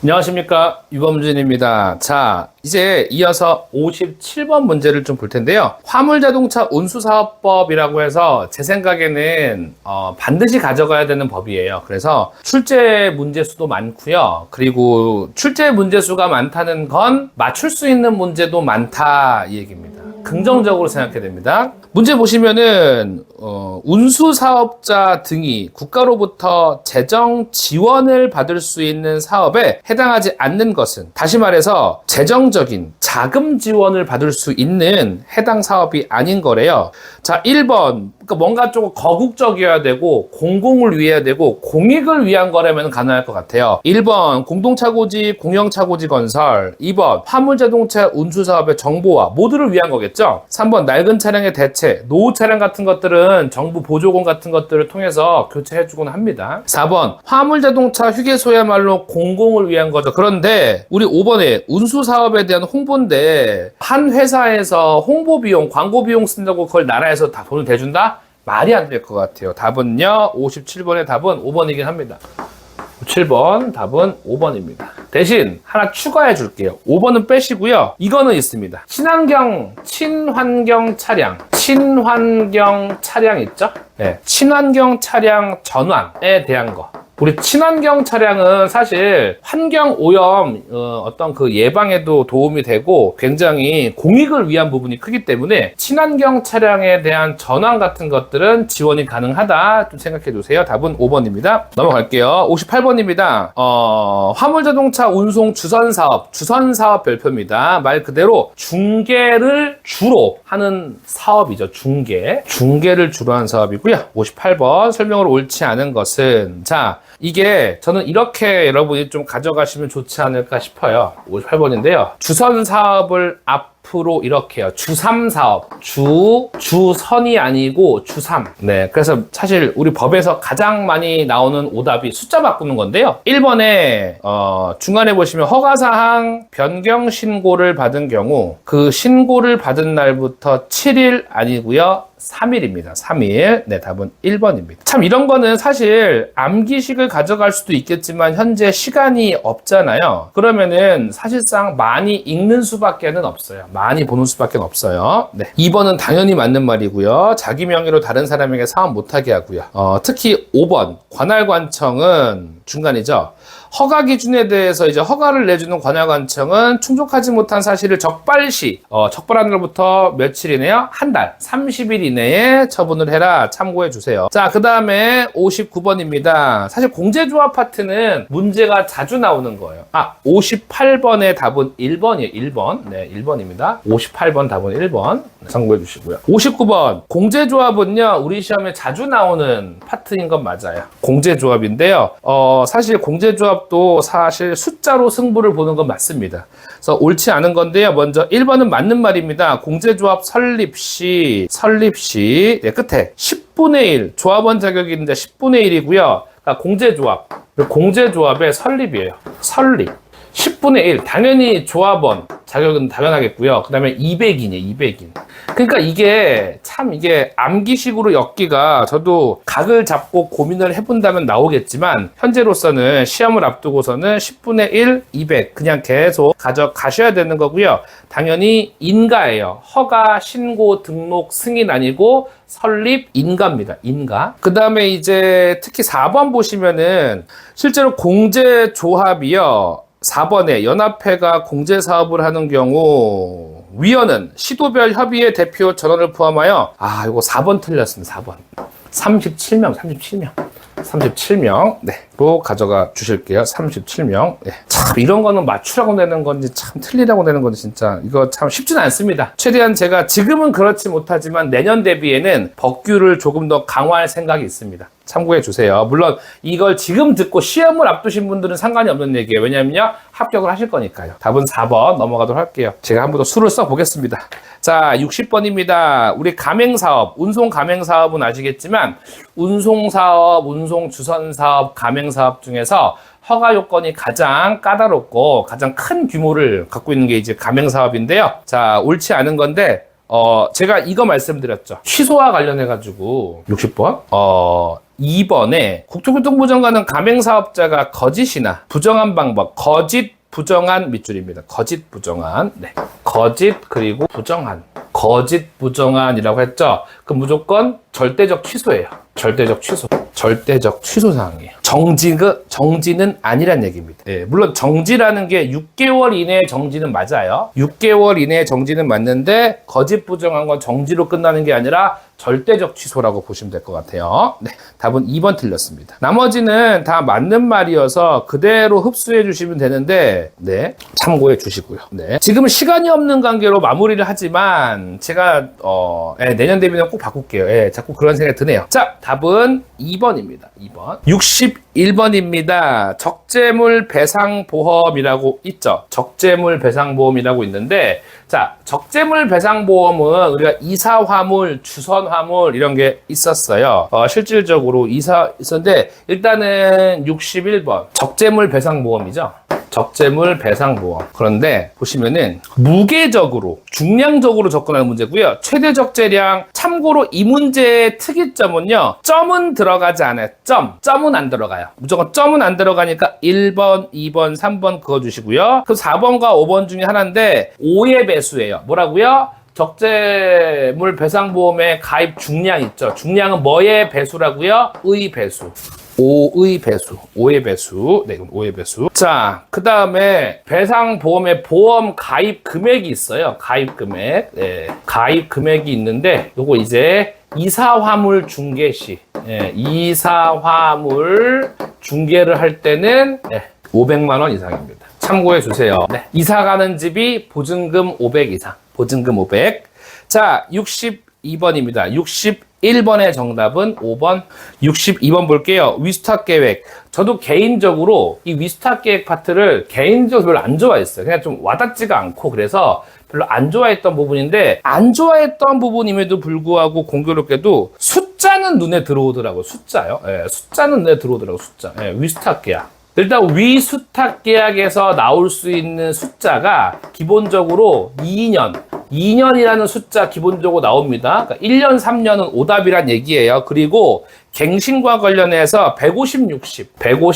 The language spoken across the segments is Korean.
안녕하십니까, 유범준입니다. 자, 이제 이어서 57번 문제를 좀 볼 텐데요. 화물자동차 운수사업법이라고 해서 제 생각에는 반드시 가져가야 되는 법이에요. 그래서 출제 문제수도 많고요. 그리고 출제 문제수가 많다는 건 맞출 수 있는 문제도 많다 이 얘기입니다. 긍정적으로 생각해야 됩니다. 문제 보시면은 운수사업자 등이 국가로부터 재정 지원을 받을 수 있는 사업에 해당하지 않는 것은, 다시 말해서 재정적인 자금 지원을 받을 수 있는 해당 사업이 아닌 거래요. 자, 1번, 그러니까 뭔가 조금 거국적이어야 되고 공공을 위해야 되고 공익을 위한 거라면 가능할 것 같아요. 1번 공동차고지, 공영차고지 건설. 2번 화물자동차 운수사업의 정보화, 모두를 위한 거겠죠. 3번 낡은 차량의 대체, 노후 차량 같은 것들은 정부 보조금 같은 것들을 통해서 교체해주곤 합니다. 4번 화물자동차 휴게소야말로 공공을 위한 거죠. 그런데 우리 5번에 운수사업에 대한 홍보인데 한 회사에서 홍보비용, 광고비용 쓴다고 그걸 나라에서 다 돈을 대준다? 말이 안 될 것 같아요. 답은요, 57번의 답은 5번이긴 합니다. 7번 답은 5번입니다. 대신 하나 추가해 줄게요. 5번은 빼시고요. 이거는 있습니다. 친환경 차량 있죠? 네, 친환경 차량 전환에 대한 거. 우리 친환경 차량은 사실 환경 오염 어떤 그 예방에도 도움이 되고 굉장히 공익을 위한 부분이 크기 때문에 친환경 차량에 대한 전환 같은 것들은 지원이 가능하다 좀 생각해 주세요. 답은 5번입니다. 넘어갈게요. 58번입니다. 화물자동차 운송 주선사업 별표입니다. 말 그대로 중개를 주로 하는 사업이죠. 중개를 주로 하는 사업이고요. 58번 설명으로 옳지 않은 것은, 자, 이게 저는 이렇게 여러분이 좀 가져가시면 좋지 않을까 싶어요. 58번인데요. 주선 사업을 앞으로 이렇게 해요. 주삼 사업. 주선이 아니고 주삼. 네. 그래서 사실 우리 법에서 가장 많이 나오는 오답이 숫자 바꾸는 건데요. 1번에, 중간에 보시면 허가사항 변경 신고를 받은 경우 그 신고를 받은 날부터 7일 아니고요. 3일입니다. 3일. 네, 답은 1번입니다. 참 이런 거는 사실 암기식을 가져갈 수도 있겠지만 현재 시간이 없잖아요. 그러면은 사실상 많이 읽는 수밖에는 없어요. 많이 보는 수밖에 없어요. 네. 2번은 당연히 맞는 말이고요. 자기 명의로 다른 사람에게 사업 못하게 하고요. 특히 5번 관할관청은 중간이죠. 허가 기준에 대해서 이제 허가를 내주는 관할관청은 충족하지 못한 사실을 적발시, 적발한 날부터 며칠이네요? 한 달, 30일 이내에 처분을 해라. 참고해 주세요. 자, 그 다음에 59번입니다. 사실 공제조합 파트는 문제가 자주 나오는 거예요. 58번의 답은 1번이에요. 1번. 네, 1번입니다. 58번 답은 1번. 참고해 주시고요. 59번. 공제조합은요, 우리 시험에 자주 나오는 파트인 건 맞아요. 공제조합인데요. 사실 공제조합도 사실 숫자로 승부를 보는 건 맞습니다. 그래서 옳지 않은 건데요. 먼저 1번은 맞는 말입니다. 공제조합 설립 시 네, 끝에 10분의 1, 조합원 자격이 있는데 10분의 1이고요. 그러니까 공제조합의 설립이에요. 설립. 10분의 1. 당연히 조합원 자격은 당연하겠고요. 그 다음에 200인이에요. 200인. 그러니까 이게 암기식으로 엮기가 저도 각을 잡고 고민을 해본다면 나오겠지만 현재로서는 시험을 앞두고서는 10분의 1, 200 그냥 계속 가져가셔야 되는 거고요. 당연히 인가예요. 허가, 신고, 등록, 승인 아니고 설립, 인가입니다. 인가. 그 다음에 이제 특히 4번 보시면은 실제로 공제조합이요. 4번에 연합회가 공제사업을 하는 경우 위원은 시도별 협의회 대표 전원을 포함하여 이거 4번 틀렸습니다. 4번 37명 네, 로 가져가 주실게요. 37명. 네. 참 이런 거는 맞추라고 내는 건지 참 틀리라고 내는 건지 진짜 이거 참 쉽지는 않습니다. 최대한 제가 지금은 그렇지 못하지만 내년 대비에는 법규를 조금 더 강화할 생각이 있습니다. 참고해 주세요. 물론 이걸 지금 듣고 시험을 앞두신 분들은 상관이 없는 얘기예요. 왜냐면요, 합격을 하실 거니까요. 답은 4번 넘어가도록 할게요. 제가 한 번 더 수를 써 보겠습니다. 자, 60번입니다. 우리 가맹사업, 운송 가맹사업은 아시겠지만 운송사업, 운송주선사업, 가맹사업 중에서 허가 요건이 가장 까다롭고 가장 큰 규모를 갖고 있는 게 이제 가맹사업인데요. 자, 옳지 않은 건데 제가 이거 말씀드렸죠. 취소와 관련해가지고 60번. 2번에 국토교통부 장관은 가맹사업자가 거짓이나 부정한 방법, 거짓, 부정한 밑줄입니다. 거짓, 부정한. 네. 거짓, 그리고 부정한. 거짓, 부정한이라고 했죠? 그럼 무조건 절대적 취소예요. 절대적 취소. 절대적 취소 사항이에요. 정지는 아니란 얘기입니다. 예, 물론 정지라는 게 6개월 이내의 정지는 맞아요. 6개월 이내의 정지는 맞는데 거짓 부정한 건 정지로 끝나는 게 아니라 절대적 취소라고 보시면 될 것 같아요. 네, 답은 2번 틀렸습니다. 나머지는 다 맞는 말이어서 그대로 흡수해 주시면 되는데 네, 참고해 주시고요. 네, 지금은 시간이 없는 관계로 마무리를 하지만 제가 내년 대비는 꼭 바꿀게요. 예, 자꾸 그런 생각이 드네요. 자, 답은 2번입니다. 2번. 61번입니다. 적재물 배상보험이라고 있죠. 적재물 배상보험이라고 있는데 자, 적재물 배상보험은 우리가 이사화물, 주선화물 이런 게 있었어요. 실질적으로 있었는데 일단은 61번 적재물 배상보험이죠. 적재물 배상보험. 그런데 보시면은 무게적으로, 중량적으로 접근하는 문제고요. 최대 적재량. 참고로 이 문제의 특이점은요. 점은 들어가지 않아요. 점은 안 들어가요. 무조건 점은 안 들어가니까 1번, 2번, 3번 그어주시고요. 그럼 4번과 5번 중에 하나인데 5의 배수예요. 뭐라고요? 적재물 배상보험의 가입 중량 있죠. 중량은 뭐의 배수라고요? 의 배수. 5의 배수. 5의 배수. 네, 5의 배수. 자, 그 다음에 배상보험의 보험 가입 금액이 있어요. 가입 금액. 네, 가입 금액이 있는데 요거 이제 이사화물 중개 시. 네, 이사화물 중개를 할 때는 500만 원 이상입니다. 참고해 주세요. 네, 이사 가는 집이 보증금 500 이상. 보증금 500. 자, 62번입니다. 61번의 정답은 5번. 62번 볼게요. 위스탁 계획. 저도 개인적으로 이 위스탁 계획 파트를 개인적으로 별로 안 좋아했어요. 그냥 좀 와닿지가 않고 그래서 별로 안 좋아했던 부분인데 안 좋아했던 부분임에도 불구하고 공교롭게도 숫자는 눈에 들어오더라고요. 숫자요. 예, 숫자는 눈에 들어오더라고요. 숫자. 예, 위스탁 계약. 일단 위수탁 계약에서 나올 수 있는 숫자가 기본적으로 2년이라는 숫자 기본적으로 나옵니다. 그러니까 1년, 3년은 오답이란 얘기예요. 그리고 갱신과 관련해서 150 그리고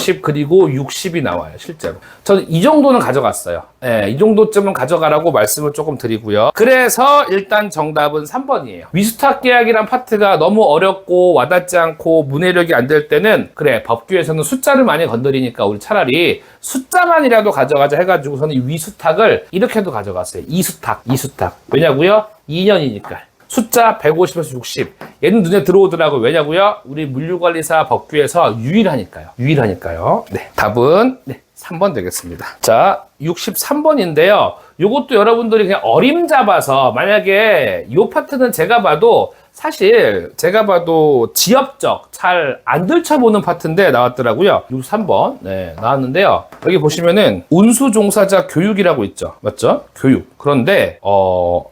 60이 나와요. 실제로. 저는 이 정도는 가져갔어요. 네, 이 정도쯤은 가져가라고 말씀을 조금 드리고요. 그래서 일단 정답은 3번이에요. 위수탁 계약이란 파트가 너무 어렵고 와닿지 않고 문해력이 안 될 때는 그래, 법규에서는 숫자를 많이 건드리니까 우리 차라리 숫자만이라도 가져가자 해가지고 저는 이 위수탁을 이렇게도 가져갔어요. 이수탁. 왜냐고요? 2년이니까. 숫자 150에서 60. 얘는 눈에 들어오더라고요. 왜냐고요? 우리 물류관리사 법규에서 유일하니까요. 네, 답은 3번 되겠습니다. 자, 63번인데요. 요것도 여러분들이 그냥 어림잡아서 만약에 요 파트는 제가 봐도 지엽적, 잘 안 들춰보는 파트인데 나왔더라고요. 63번. 네, 나왔는데요. 여기 보시면은 운수종사자 교육이라고 있죠. 맞죠? 교육. 그런데,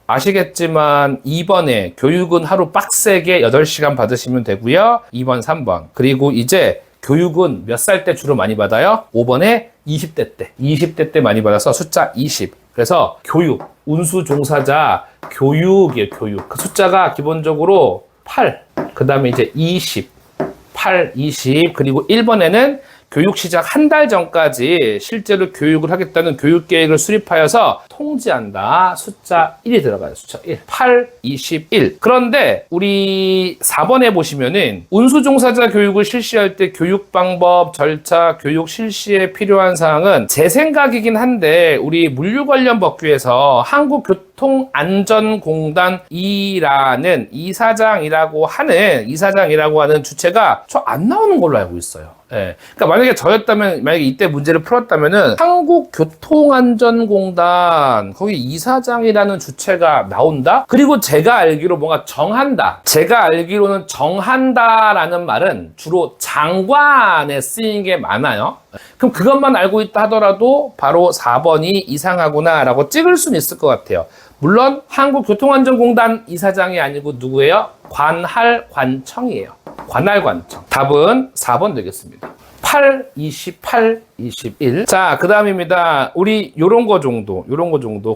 아시겠지만 2번에 교육은 하루 빡세게 8시간 받으시면 되고요. 2번, 3번. 그리고 이제 교육은 몇 살 때 주로 많이 받아요? 5번에 20대 때. 20대 때 많이 받아서 숫자 20. 그래서 교육, 운수종사자, 교육이에요, 교육. 그 숫자가 기본적으로 8, 그 다음에 이제 20, 8, 20, 그리고 1번에는 교육 시작 한 달 전까지 실제로 교육을 하겠다는 교육 계획을 수립하여서 통지한다. 숫자 1이 들어가요. 숫자 1. 8, 21. 그런데 우리 4번에 보시면은 운수종사자 교육을 실시할 때 교육 방법, 절차, 교육 실시에 필요한 사항은 제 생각이긴 한데 우리 물류 관련 법규에서 한국교통안전공단이라는 이사장이라고 하는 주체가 저 안 나오는 걸로 알고 있어요. 예. 그러니까 만약에 저였다면, 만약에 이때 문제를 풀었다면은 한국교통안전공단 거기 이사장이라는 주체가 나온다? 그리고 제가 알기로 뭔가 정한다. 제가 알기로는 정한다라는 말은 주로 장관에 쓰이는 게 많아요. 그럼 그것만 알고 있다 하더라도 바로 4번이 이상하구나 라고 찍을 수는 있을 것 같아요. 물론 한국교통안전공단 이사장이 아니고 누구예요? 관할관청이에요. 관할관청. 답은 4번 되겠습니다. 8, 28, 21. 자, 그 다음입니다. 우리 요런 거 정도.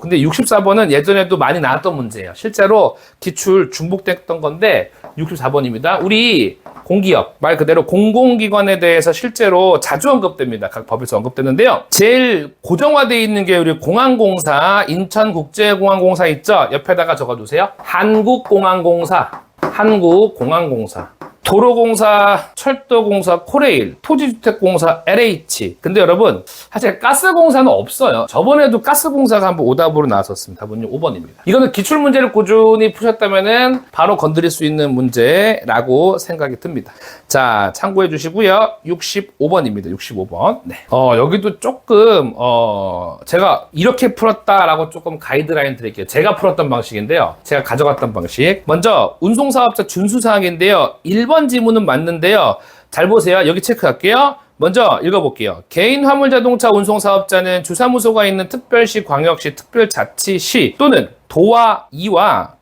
근데 64번은 예전에도 많이 나왔던 문제예요. 실제로 기출 중복됐던 건데 64번입니다. 우리 공기업, 말 그대로 공공기관에 대해서 실제로 자주 언급됩니다. 각 법에서 언급되는데요. 제일 고정화되어 있는 게 우리 공항공사, 인천국제공항공사 있죠? 옆에다가 적어두세요. 한국공항공사, 도로공사, 철도공사, 코레일, 토지주택공사, LH. 근데 여러분, 사실 가스공사는 없어요. 저번에도 가스공사가 한번 오답으로 나왔었습니다. 답은요, 5번입니다. 이거는 기출문제를 꾸준히 푸셨다면은 바로 건드릴 수 있는 문제라고 생각이 듭니다. 자, 참고해 주시고요. 65번입니다. 65번. 네. 여기도 조금, 제가 이렇게 풀었다라고 조금 가이드라인 드릴게요. 제가 풀었던 방식인데요. 제가 가져갔던 방식. 먼저, 운송사업자 준수사항인데요. 1번 지문은 맞는데요. 잘 보세요. 여기 체크할게요. 먼저 읽어볼게요. 개인 화물자동차 운송사업자는 주사무소가 있는 특별시, 광역시, 특별자치시 또는 도와 이와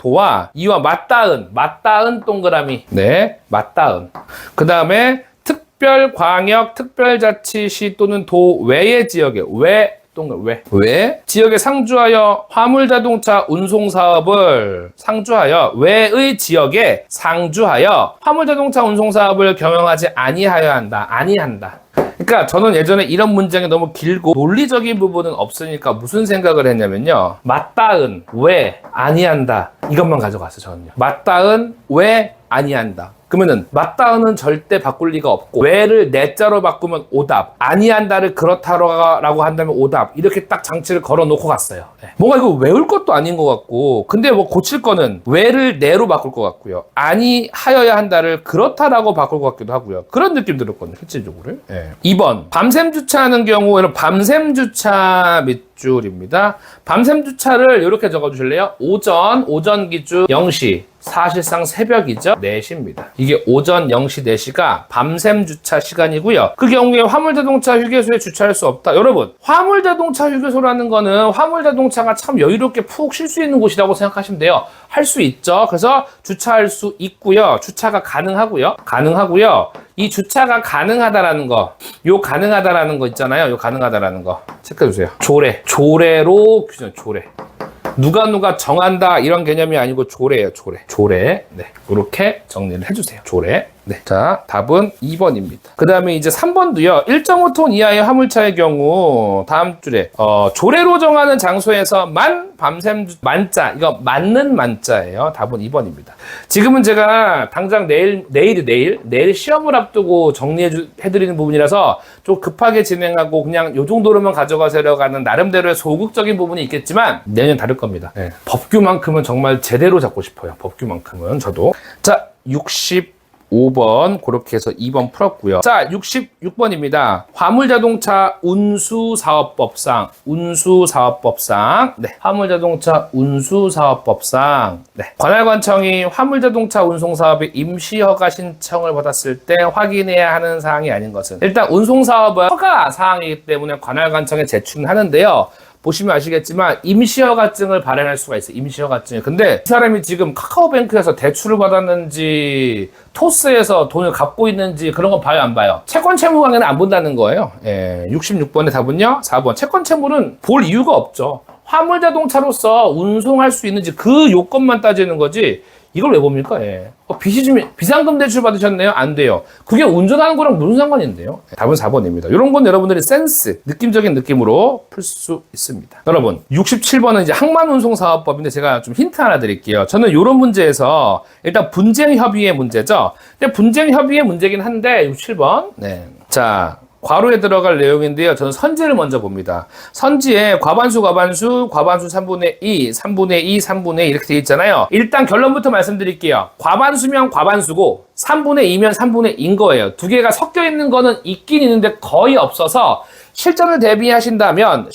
맞닿은 동그라미. 네, 맞닿은. 그 다음에 특별 광역, 특별자치시 또는 도 외의 지역에 외 지역에 상주하여 화물자동차 운송사업을 외의 지역에 상주하여 화물자동차 운송사업을 경영하지 아니한다. 그러니까 저는 예전에 이런 문장이 너무 길고 논리적인 부분은 없으니까 무슨 생각을 했냐면요. 맞닿은 왜 아니한다. 이것만 가져갔어요. 저는요. 맞닿은 왜 아니한다. 그러면은 맞닿은은 절대 바꿀 리가 없고 왜를 내자로 바꾸면 오답, 아니한다를 그렇다라고 한다면 오답, 이렇게 딱 장치를 걸어놓고 갔어요. 네. 뭔가 이거 외울 것도 아닌 것 같고, 근데 뭐 고칠 거는 왜를 내로 바꿀 것 같고요, 아니하여야 한다를 그렇다라고 바꿀 것 같기도 하고요. 그런 느낌 들었거든요, 실질적으로. 네. 2번 밤샘 주차하는 경우, 여러분 밤샘 주차 밑줄입니다. 밤샘 주차를 이렇게 적어주실래요? 오전 기준 0시, 사실상 새벽이죠. 4시입니다. 이게 오전 0시 4시가 밤샘 주차 시간이고요. 그 경우에 화물자동차 휴게소에 주차할 수 없다. 여러분, 화물자동차 휴게소라는 거는 화물자동차가 참 여유롭게 푹 쉴 수 있는 곳이라고 생각하시면 돼요. 할 수 있죠. 그래서 주차할 수 있고요. 주차가 가능하고요. 이 주차가 가능하다라는 거, 요 가능하다라는 거 있잖아요. 요 가능하다라는 거 체크해주세요. 조례로 규정, 조례. 누가 정한다 이런 개념이 아니고 조례예요. 조례. 네, 이렇게 정리를 해주세요. 조례. 네, 자 답은 2번입니다. 그 다음에 이제 3번도요. 1.5톤 이하의 화물차의 경우 다음 줄에 조례로 정하는 장소에서 밤샘 만자, 이거 맞는 만자예요. 답은 2번입니다. 지금은 제가 당장 내일 시험을 앞두고 해드리는 부분이라서 좀 급하게 진행하고 그냥 요 정도로만 가져가세요 가는 나름대로의 소극적인 부분이 있겠지만 내년 다를 겁니다. 네. 법규만큼은 정말 제대로 잡고 싶어요. 법규만큼은 저도. 자, 65번 그렇게 해서 2번 풀었고요. 자, 66번입니다. 화물자동차 운수사업법상. 네, 화물자동차 운수사업법상. 네, 관할관청이 화물자동차 운송사업의 임시허가 신청을 받았을 때 확인해야 하는 사항이 아닌 것은, 일단 운송사업은 허가 사항이기 때문에 관할관청에 제출은 하는데요. 보시면 아시겠지만 임시허가증을 발행할 수가 있어요. 임시허가증. 근데 이 사람이 지금 카카오뱅크에서 대출을 받았는지 토스에서 돈을 갚고 있는지 그런 건 봐요, 안 봐요? 채권채무관계는 안 본다는 거예요. 66번의 답은요, 4번. 채권채무는 볼 이유가 없죠. 화물자동차로서 운송할 수 있는지 그 요건만 따지는 거지 이걸 왜 봅니까? 비상금 대출 받으셨네요? 안 돼요. 그게 운전하는 거랑 무슨 상관인데요? 답은 4번입니다. 이런 건 여러분들이 센스, 느낌적인 느낌으로 풀 수 있습니다. 여러분, 67번은 이제 항만운송사업법인데 제가 좀 힌트 하나 드릴게요. 저는 이런 문제에서 일단 분쟁협의의 문제죠. 근데 분쟁협의의 문제긴 한데 67번. 네. 자, 괄호에 들어갈 내용인데요. 저는 선지를 먼저 봅니다. 선지에 과반수 3분의 2, 3분의 2, 3분의 2 이렇게 되어 있잖아요. 일단 결론부터 말씀드릴게요. 과반수면 과반수고 3분의 2면 3분의 2인 거예요. 두 개가 섞여 있는 거는 있긴 있는데 거의 없어서 실전을 대비하신다면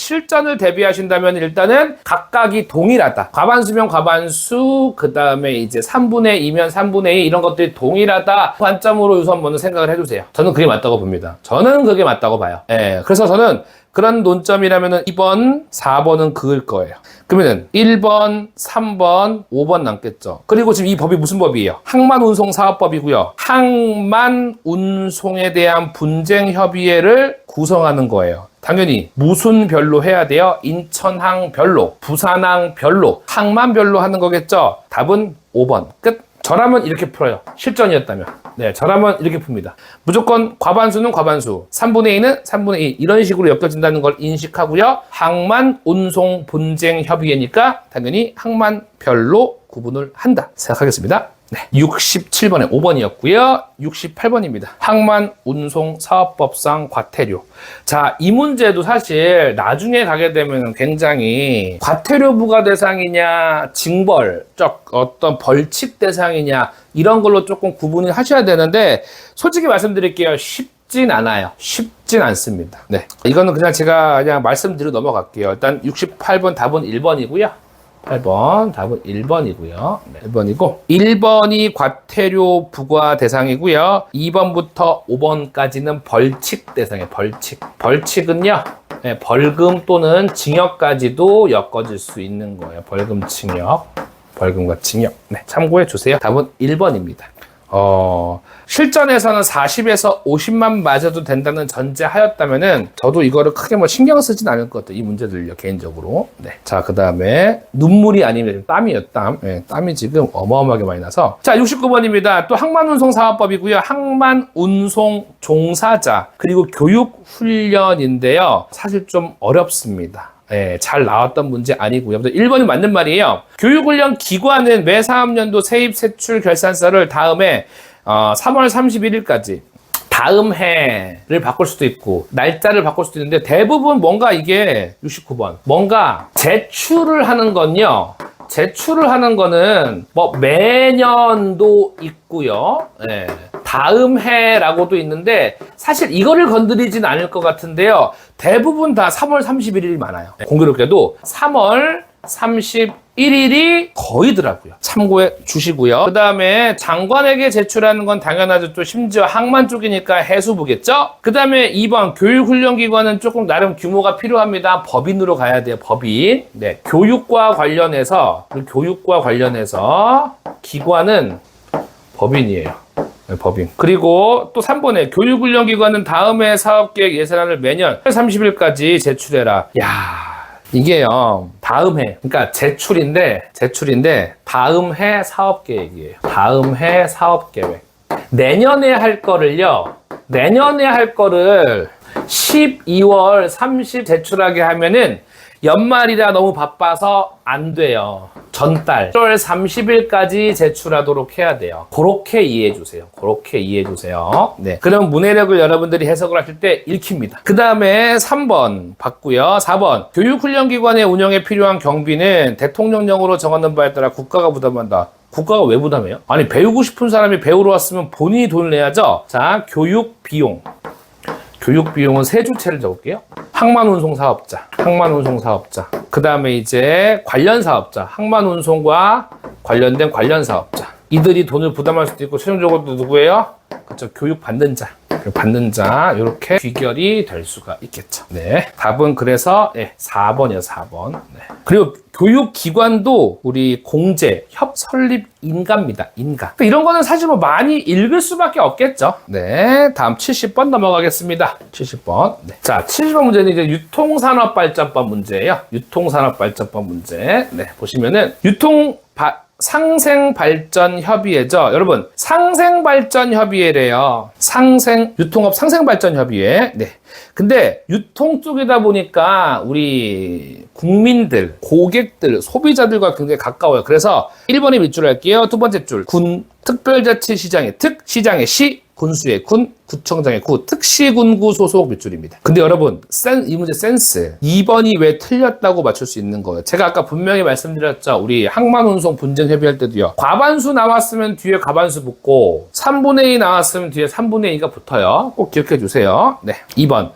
일단은 각각이 동일하다. 과반수면 과반수, 그 다음에 이제 3분의 2면 3분의 2 이런 것들이 동일하다 관점으로 우선 먼저 생각을 해주세요. 저는 그게 맞다고 봅니다. 저는 그게 맞다고 봐요. 그래서 저는 그런 논점이라면 2번, 4번은 그을 거예요. 그러면은 1번, 3번, 5번 남겠죠. 그리고 지금 이 법이 무슨 법이에요? 항만운송사업법이고요. 항만운송에 대한 분쟁협의회를 구성하는 거예요. 당연히 무슨 별로 해야 돼요? 인천항 별로, 부산항 별로, 항만 별로 하는 거겠죠. 답은 5번. 끝. 저라면 이렇게 풀어요. 실전이었다면. 네, 저라면 이렇게 풉니다. 무조건 과반수는 과반수, 3분의 2는 3분의 2 이런 식으로 엮여진다는 걸 인식하고요. 항만운송분쟁협의회니까 당연히 항만별로 구분을 한다 생각하겠습니다. 네, 67번에 5번이었고요. 68번입니다. 항만운송사업법상 과태료. 자, 이 문제도 사실 나중에 가게 되면 굉장히 과태료 부과 대상이냐, 징벌적 어떤 벌칙 대상이냐 이런 걸로 조금 구분을 하셔야 되는데 솔직히 말씀드릴게요. 쉽진 않아요. 쉽진 않습니다. 네, 이거는 그냥 제가 그냥 말씀드리고 넘어갈게요. 일단 68번 답은 1번이고요. 8번 답은 1번이고요. 네, 1번이고 1번이 과태료 부과 대상이고요. 2번부터 5번까지는 벌칙 대상이에요. 벌칙은요. 네, 벌금 또는 징역까지도 엮어질 수 있는 거예요. 벌금, 징역. 벌금과 징역. 네, 참고해 주세요. 답은 1번입니다. 실전에서는 40에서 50만 맞아도 된다는 전제하였다면은 저도 이거를 크게 뭐 신경 쓰진 않을 것 같아요. 이 문제들요, 개인적으로. 네. 자, 그 다음에 눈물이 아니면 땀이에요, 땀. 네, 땀이 지금 어마어마하게 많이 나서. 자, 69번입니다. 또 항만운송사업법이고요. 항만운송 종사자 그리고 교육훈련인데요. 사실 좀 어렵습니다. 네, 잘 나왔던 문제 아니고요. 1번이 맞는 말이에요. 교육훈련 기관은 매 사업년도 세입 세출 결산서를 다음해 3월 31일까지 다음 해를 바꿀 수도 있고 날짜를 바꿀 수도 있는데 대부분 뭔가 이게 69번 뭔가 제출을 하는 건요. 제출을 하는 거는 뭐 매년도 있고요. 네. 다음 해라고도 있는데 사실 이거를 건드리진 않을 것 같은데요. 대부분 다 3월 31일이 많아요. 공교롭게도 3월 31일이 거의더라고요. 참고해 주시고요. 그 다음에 장관에게 제출하는 건 당연하죠. 또 심지어 항만 쪽이니까 해수부겠죠. 그 다음에 2번 교육훈련기관은 조금 나름 규모가 필요합니다. 법인으로 가야 돼요. 법인. 네, 교육과 관련해서 기관은 법인이에요. 네, 법인. 그리고 또 3번에 교육훈련기관은 다음 해 사업계획 예산안을 매년 30일까지 제출해라. 야, 이게요, 다음 해. 그러니까 제출인데 다음 해 사업계획이에요. 다음 해 사업계획. 내년에 할 거를 12월 30 제출하게 하면은 연말이라 너무 바빠서 안 돼요. 전달 1월 30일까지 제출하도록 해야 돼요. 그렇게 이해해 주세요. 네. 그럼 문해력을 여러분들이 해석을 하실 때 읽힙니다. 그 다음에 3번 봤고요. 4번 교육훈련기관의 운영에 필요한 경비는 대통령령으로 정하는 바에 따라 국가가 부담한다. 국가가 왜 부담해요? 아니, 배우고 싶은 사람이 배우러 왔으면 본인이 돈을 내야죠. 자, 교육비용은 세 주체를 적을게요. 항만운송사업자. 그 다음에 이제 관련사업자. 항만운송과 관련된 관련사업자. 이들이 돈을 부담할 수도 있고, 최종적으로 누구예요? 그렇죠. 교육받는 자. 이렇게 귀결이 될 수가 있겠죠. 네. 답은 그래서 4번이요, 4번. 네. 그리고 교육기관도 우리 공제, 설립 인가입니다. 인가. 그러니까 이런 거는 사실 뭐 많이 읽을 수밖에 없겠죠. 네. 다음 70번 넘어가겠습니다. 70번. 네. 자, 70번 문제는 이제 유통산업발전법 문제예요. 유통산업발전법 문제. 네. 보시면은 상생발전협의회죠. 여러분, 상생발전협의회래요. 유통업 상생발전협의회. 네. 근데 유통 쪽이다 보니까 우리 국민들, 고객들, 소비자들과 굉장히 가까워요. 그래서 1번에 밑줄 할게요. 두 번째 줄. 특별자치시장의 시장의 시, 군수의 군, 구청장의 구, 특시군구 소속 밑줄입니다. 근데 여러분, 이 문제 센스. 2번이 왜 틀렸다고 맞출 수 있는 거예요? 제가 아까 분명히 말씀드렸죠. 우리 항만운송 분쟁 협의할 때도요. 과반수 나왔으면 뒤에 과반수 붙고 3분의 2 나왔으면 뒤에 3분의 2가 붙어요. 꼭 기억해 주세요. 네. 2번.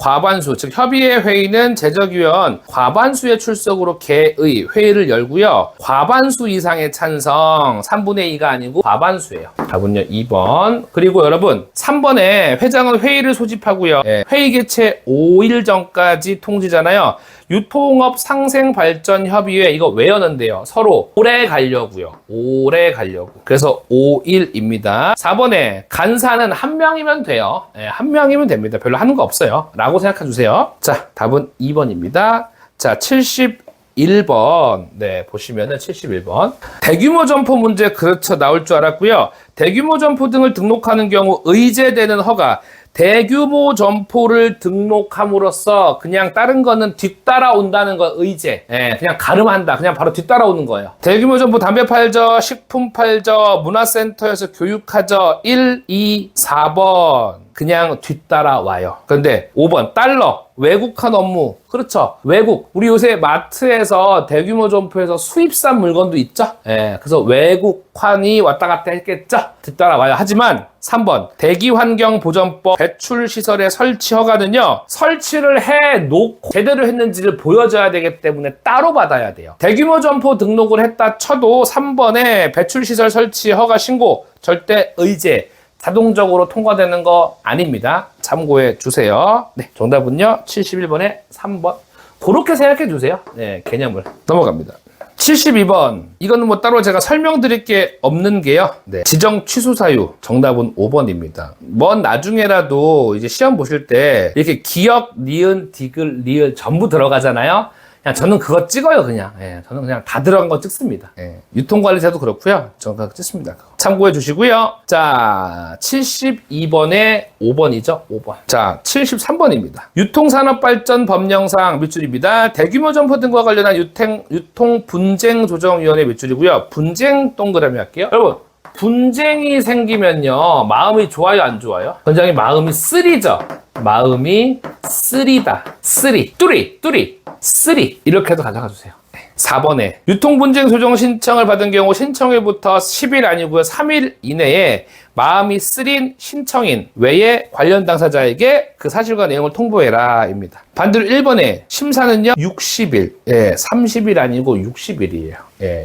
과반수, 즉 협의회 회의는 제적위원 과반수의 출석으로 개의 회의를 열고요. 과반수 이상의 찬성, 3분의 2가 아니고 과반수예요. 답은요 2번. 그리고 여러분 3번에 회장은 회의를 소집하고요. 회의 개최 5일 전까지 통지잖아요. 유통업 상생발전협의회 이거 외웠는데요. 서로 오래 가려고요. 오래 가려고. 그래서 5일입니다. 4번에 간사는 한 명이면 돼요. 한 명이면 됩니다. 별로 하는 거 없어요. 라고 생각해 주세요. 자, 답은 2번입니다. 자, 71번. 네, 보시면은 71번. 대규모 점포 문제 그렇죠. 나올 줄 알았고요. 대규모 점포 등을 등록하는 경우 의제되는 허가. 대규모 점포를 등록함으로써 그냥 다른 거는 뒤따라온다는 거 의제. 그냥 가름한다. 그냥 바로 뒤따라오는 거예요. 대규모 점포 담배 팔죠. 식품 팔죠. 문화센터에서 교육하죠. 1, 2, 4번. 그냥 뒤따라와요. 그런데 5번 달러. 외국한 업무. 그렇죠. 외국. 우리 요새 마트에서 대규모 점포에서 수입산 물건도 있죠. 그래서 외국환이 왔다 갔다 했겠죠. 뒤따라와요. 하지만 3번 대기환경보전법 배출시설의 설치 허가는요. 설치를 해놓고 제대로 했는지를 보여줘야 되기 때문에 따로 받아야 돼요. 대규모 점포 등록을 했다 쳐도 3번에 배출시설 설치 허가 신고 절대 의제 자동적으로 통과되는 거 아닙니다. 참고해 주세요. 네, 정답은요. 71번에 3번. 그렇게 생각해 주세요. 네, 개념을. 넘어갑니다. 72번. 이거는 뭐 따로 제가 설명드릴 게 없는 게요. 네, 지정 취소 사유. 정답은 5번입니다. 먼 나중에라도 이제 시험 보실 때 이렇게 기역, 니은, 디귿, 리을 전부 들어가잖아요. 그냥 저는 그거 찍어요, 그냥. 저는 그냥 다 들어간 거 찍습니다. 유통관리사도 그렇고요. 저는 그거 찍습니다. 참고해 주시고요. 자, 72번에 5번이죠, 5번. 자, 73번입니다. 유통산업발전법령상 밑줄입니다. 대규모 점포 등과 관련한 유통분쟁조정위원회 밑줄이고요. 분쟁 동그라미 할게요. 여러분, 분쟁이 생기면요, 마음이 좋아요, 안 좋아요? 굉장히 마음이 쓰리죠. 마음이 쓰리다. 쓰리. 뚜리. 쓰리. 이렇게 해서 가져가 주세요. 4번에 유통분쟁 조정 신청을 받은 경우 신청일부터 10일 아니고요. 3일 이내에 마음이 쓰린 신청인 외에 관련 당사자에게 그 사실과 내용을 통보해라 입니다. 반대로 1번에 심사는요 60일 30일 아니고 60일이에요.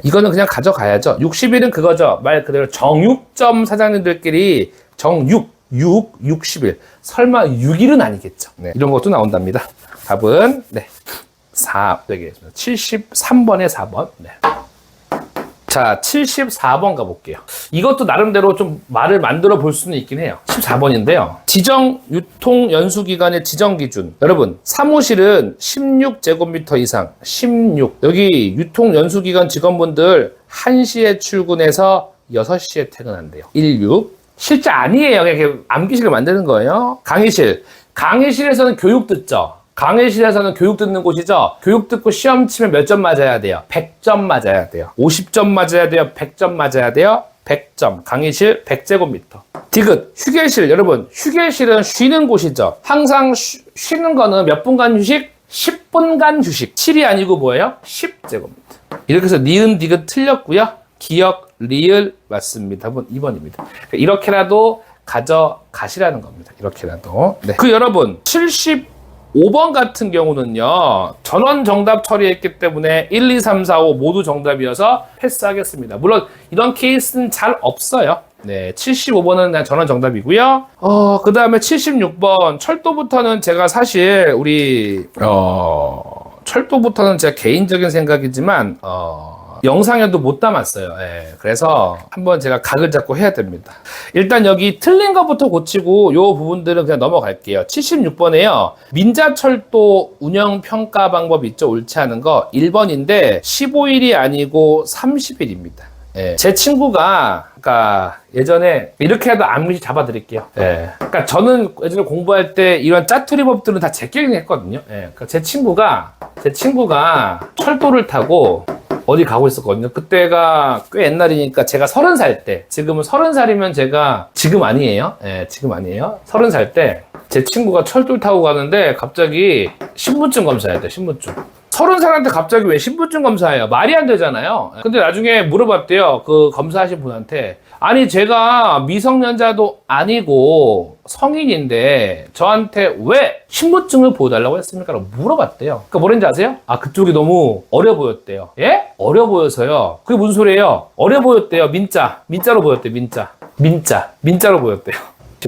이거는 그냥 가져가야죠. 60일은 그거죠. 말 그대로 정육점 사장님들끼리 60일 설마 6일은 아니겠죠. 이런 것도 나온답니다. 답은 4 되겠습니다. 73번에 4번. 자, 74번 가볼게요. 이것도 나름대로 좀 말을 만들어 볼 수는 있긴 해요. 14번인데요. 지정 유통 연수 기간의 지정 기준. 여러분, 사무실은 16제곱미터 이상. 16. 여기 유통 연수 기간 직원분들 1시에 출근해서 6시에 퇴근한대요. 16. 실제 아니에요. 그냥 암기식을 만드는 거예요. 강의실. 강의실에서는 교육 듣죠. 강의실에서는 교육 듣는 곳이죠. 교육 듣고 시험 치면 몇 점 맞아야 돼요? 100점 맞아야 돼요. 50점 맞아야 돼요? 100점 맞아야 돼요? 100점. 강의실 100제곱미터. 디귿, 휴게실. 여러분, 휴게실은 쉬는 곳이죠. 항상 쉬는 거는 몇 분간 휴식? 10분간 휴식. 7이 아니고 뭐예요? 10제곱미터. 이렇게 해서 니은, 디귿 틀렸고요. 기역, 리을 맞습니다. 답은 2번입니다. 이렇게라도 가져가시라는 겁니다. 이렇게라도. 그 여러분, 75번 같은 경우는요, 전원 정답 처리했기 때문에 1, 2, 3, 4, 5 모두 정답이어서 패스하겠습니다. 물론 이런 케이스는 잘 없어요. 75번은 그냥 전원 정답이고요. 그 다음에 76번 철도부터는 제가 사실 철도부터는 제 개인적인 생각이지만 영상에도 못 담았어요. 그래서 한번 제가 각을 잡고 해야 됩니다. 일단 여기 틀린 것부터 고치고 요 부분들은 그냥 넘어갈게요. 76번에요. 민자철도 운영평가 방법 있죠? 옳지 않은 거 1번인데 15일이 아니고 30일입니다. 제 친구가 그러니까 예전에 이렇게 해도 암시 잡아드릴게요. 그러니까 저는 예전에 공부할 때 이런 짜투리 법들은 다 제끼긴 했거든요. 그러니까 제 친구가 철도를 타고 어디 가고 있었거든요. 그때가 꽤 옛날이니까 제가 30살 때, 지금은 30살이면 제가 지금 아니에요. 지금 아니에요. 30살 때 제 친구가 철도를 타고 가는데 갑자기 신분증 검사해야 돼. 신분증. 30살한테 갑자기 왜 신분증 검사해요? 말이 안 되잖아요. 근데 나중에 물어봤대요. 그 검사하신 분한테. 아니, 제가 미성년자도 아니고 성인인데 저한테 왜 신분증을 보여달라고 했습니까? 라고 물어봤대요. 그러니까 뭐랬는지 아세요? 아, 그쪽이 너무 어려 보였대요. 예? 어려 보여서요. 그게 무슨 소리예요? 어려 보였대요. 민자로 보였대요. 민자로 보였대요.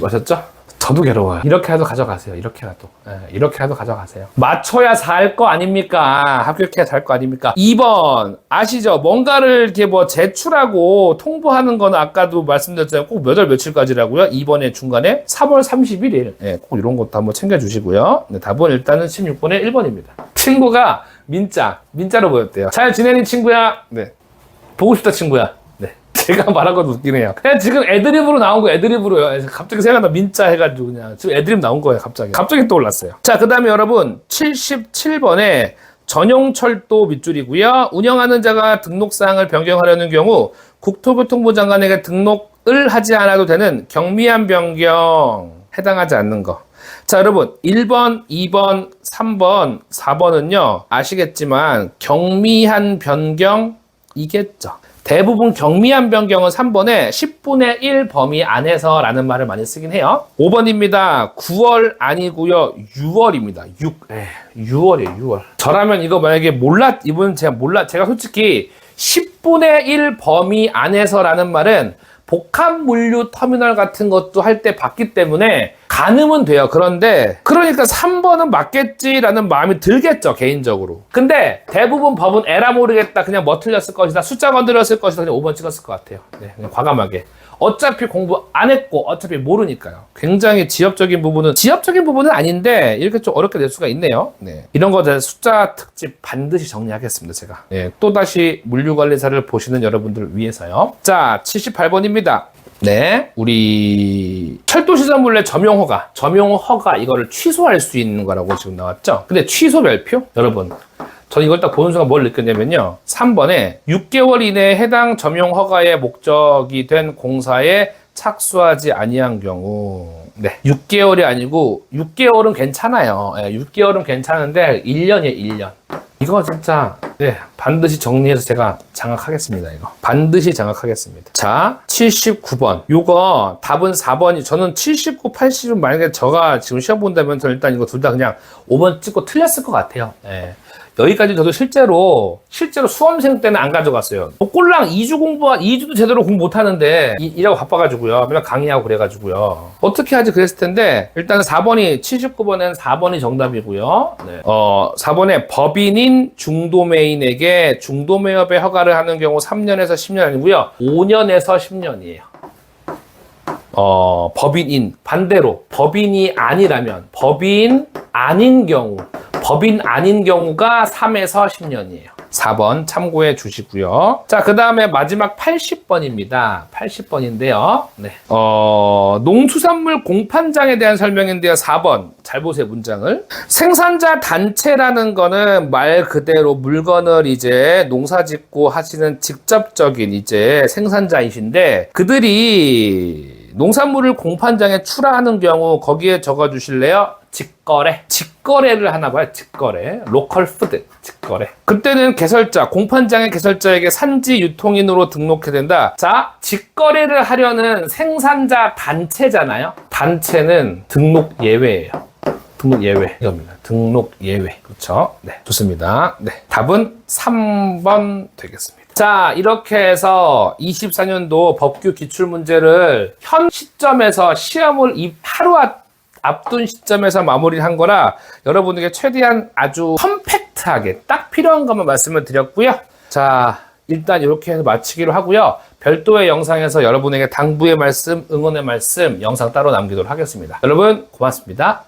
아셨죠? 저도 괴로워요. 이렇게라도 가져가세요. 이렇게라도. 이렇게라도 가져가세요. 맞춰야 살 거 아닙니까? 합격해야 살 거 아닙니까? 2번 아시죠? 뭔가를 이렇게 뭐 제출하고 통보하는 거는 아까도 말씀드렸잖아요. 꼭 몇 월 며칠까지라고요? 2번의 중간에 3월 31일. 꼭 이런 것도 한번 챙겨주시고요. 네, 답은 일단은 16번의 1번입니다. 친구가 민자로 보였대요. 잘 지내니 친구야? 네. 보고 싶다 친구야. 제가 말한 건 웃긴 해요. 그냥 지금 애드립으로 나온 거 애드립으로요. 갑자기 생각나 민자 해가지고 그냥 지금 애드립 나온 거예요. 갑자기 떠올랐어요. 자, 그 다음에 여러분 77번에 전용철도 밑줄이고요. 운영하는 자가 등록사항을 변경하려는 경우 국토교통부 장관에게 등록을 하지 않아도 되는 경미한 변경 해당하지 않는 거. 자, 여러분 1번, 2번, 3번, 4번은요. 아시겠지만 경미한 변경이겠죠. 대부분 경미한 변경은 3번에 10분의 1 범위 안에서 라는 말을 많이 쓰긴 해요. 5번입니다. 9월 아니고요. 6월입니다. 6월이에요. 6월. 저라면 이거 만약에 제가 솔직히 10분의 1 범위 안에서 라는 말은 복합물류 터미널 같은 것도 할 때 봤기 때문에 가늠은 돼요. 그러니까 3번은 맞겠지라는 마음이 들겠죠, 개인적으로. 근데 대부분 법은 에라 모르겠다, 그냥 뭐 틀렸을 것이다, 숫자 건드렸을 것이다, 그냥 5번 찍었을 것 같아요. 네, 그냥 과감하게. 어차피 공부 안 했고 어차피 모르니까요. 굉장히 지엽적인 부분은 아닌데 이렇게 좀 어렵게 될 수가 있네요. 네. 이런 거 숫자 특집 반드시 정리하겠습니다, 제가. 네, 또다시 물류관리사를 보시는 여러분들을 위해서요. 자, 78번입니다. 네, 우리 철도시설물의 점용허가 이거를 취소할 수 있는 거라고 지금 나왔죠. 근데 취소 별표? 여러분, 저는 이걸 딱 보는 순간 뭘 느꼈냐면요. 3번에 6개월 이내에 해당 점용 허가의 목적이 된 공사에 착수하지 아니한 경우. 네, 6개월이 아니고 6개월은 괜찮아요. 네, 6개월은 괜찮은데 1년이에요, 1년. 이거 진짜 반드시 정리해서 제가 장악하겠습니다. 이거 반드시 장악하겠습니다. 자, 79번. 요거 답은 4번이. 저는 79, 80은 만약에 제가 지금 시험 본다면 저는 일단 이거 둘 다 그냥 5번 찍고 틀렸을 것 같아요. 여기까지 저도 실제로 수험생 때는 안 가져갔어요. 꼴랑 2주도 제대로 공부 못 하는데 일하고 바빠가지고요. 맨날 강의하고 그래가지고요. 어떻게 하지 그랬을 텐데 일단 79번엔 4번이 정답이고요. 네. 4번에 법인인 중도매인에게 중도매업의 허가를 하는 경우 3년에서 10년 아니고요. 5년에서 10년이에요. 법인인 반대로 법인이 아니라면 법인 아닌 경우가 3에서 10년이에요. 4번 참고해 주시고요. 자, 그 다음에 마지막 80번입니다. 80번인데요. 네. 농수산물 공판장에 대한 설명인데요. 4번. 잘 보세요, 문장을. 생산자 단체라는 거는 말 그대로 물건을 이제 농사 짓고 하시는 직접적인 이제 생산자이신데 그들이 농산물을 공판장에 출하하는 경우 거기에 적어 주실래요? 직거래를 하나 봐요. 직거래. 로컬 푸드. 직거래. 그때는 공판장의 개설자에게 산지 유통인으로 등록해야 된다. 자, 직거래를 하려는 생산자 단체잖아요. 단체는 등록 예외예요. 등록 예외. 이겁니다. 등록 예외. 그렇죠? 네. 좋습니다. 네. 답은 3번 되겠습니다. 자, 이렇게 해서 24년도 법규 기출문제를 현 시점에서 시험을 하루 앞둔 시점에서 마무리를 한 거라 여러분에게 최대한 아주 컴팩트하게 딱 필요한 것만 말씀을 드렸고요. 자, 일단 이렇게 해서 마치기로 하고요. 별도의 영상에서 여러분에게 당부의 말씀, 응원의 말씀 영상 따로 남기도록 하겠습니다. 여러분 고맙습니다.